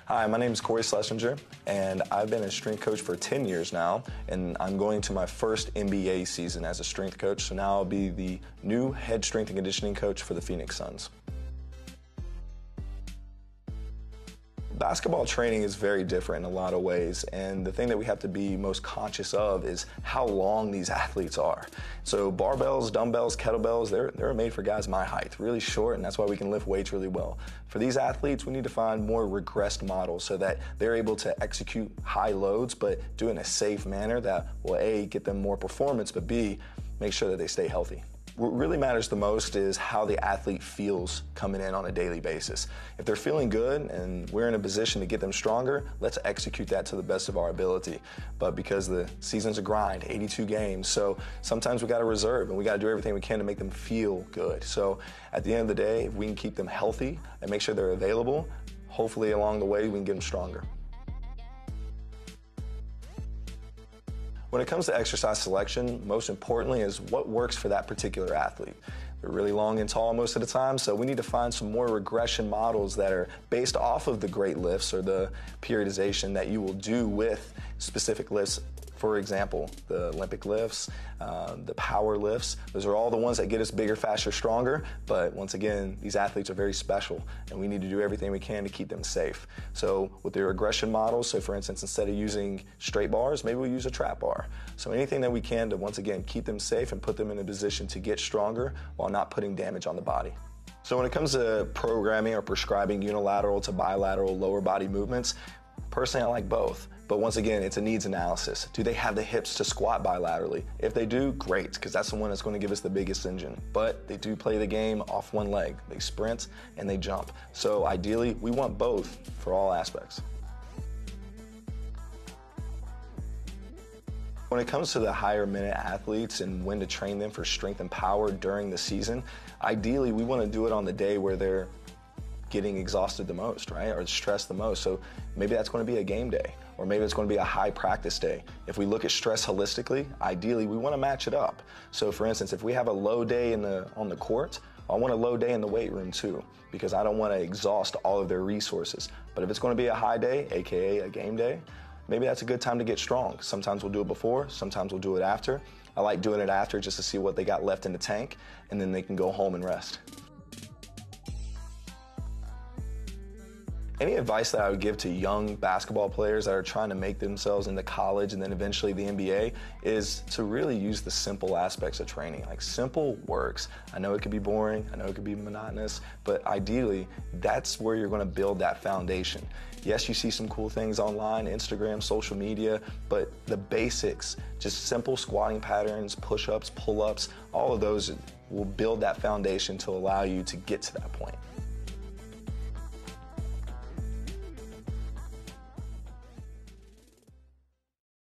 Hi, my name is Corey Schlesinger, and I've been a strength coach for 10 years now, and I'm going to my first NBA season as a strength coach, so now I'll be the new head strength and conditioning coach for the Phoenix Suns. Basketball training is very different in a lot of ways, and the thing that we have to be most conscious of is how long these athletes are. So barbells, dumbbells, kettlebells, they're made for guys my height, really short, and that's why we can lift weights really well. For these athletes, we need to find more regressed models so that they're able to execute high loads, but do it in a safe manner that will A, get them more performance, but B, make sure that they stay healthy. What really matters the most is how the athlete feels coming in on a daily basis. If they're feeling good and we're in a position to get them stronger, let's execute that to the best of our ability. But because the season's a grind, 82 games, so sometimes we got to reserve and we got to do everything we can to make them feel good. So at the end of the day, if we can keep them healthy and make sure they're available, hopefully along the way we can get them stronger. When it comes to exercise selection, most importantly is what works for that particular athlete. They're really long and tall most of the time, so we need to find some more regression models that are based off of the great lifts or the periodization that you will do with specific lifts. For example, the Olympic lifts, the power lifts, those are all the ones that get us bigger, faster, stronger. But once again, these athletes are very special and we need to do everything we can to keep them safe. So with the regression models, so for instance, instead of using straight bars, maybe we'll use a trap bar. So anything that we can to once again keep them safe and put them in a position to get stronger while not putting damage on the body. So when it comes to programming or prescribing unilateral to bilateral lower body movements, personally I like both. But once again, it's a needs analysis. Do they have the hips to squat bilaterally? If they do, great, because that's the one that's going to give us the biggest engine. But they do play the game off one leg. They sprint and they jump. So ideally, we want both for all aspects. When it comes to the higher minute athletes and when to train them for strength and power during the season, ideally we want to do it on the day where they're getting exhausted the most, right? Or stressed the most. So maybe that's going to be a game day, or maybe it's going to be a high practice day. If we look at stress holistically, ideally we want to match it up. So for instance, if we have a low day on the court, I want a low day in the weight room too, because I don't want to exhaust all of their resources. But if it's going to be a high day, AKA a game day, maybe that's a good time to get strong. Sometimes we'll do it before, sometimes we'll do it after. I like doing it after just to see what they got left in the tank, and then they can go home and rest. Any advice that I would give to young basketball players that are trying to make themselves into college and then eventually the NBA is to really use the simple aspects of training. Like, simple works. I know it could be boring, I know it could be monotonous, but ideally that's where you're going to build that foundation. Yes, you see some cool things online, Instagram, social media, but the basics, just simple squatting patterns, push-ups, pull-ups, all of those will build that foundation to allow you to get to that point.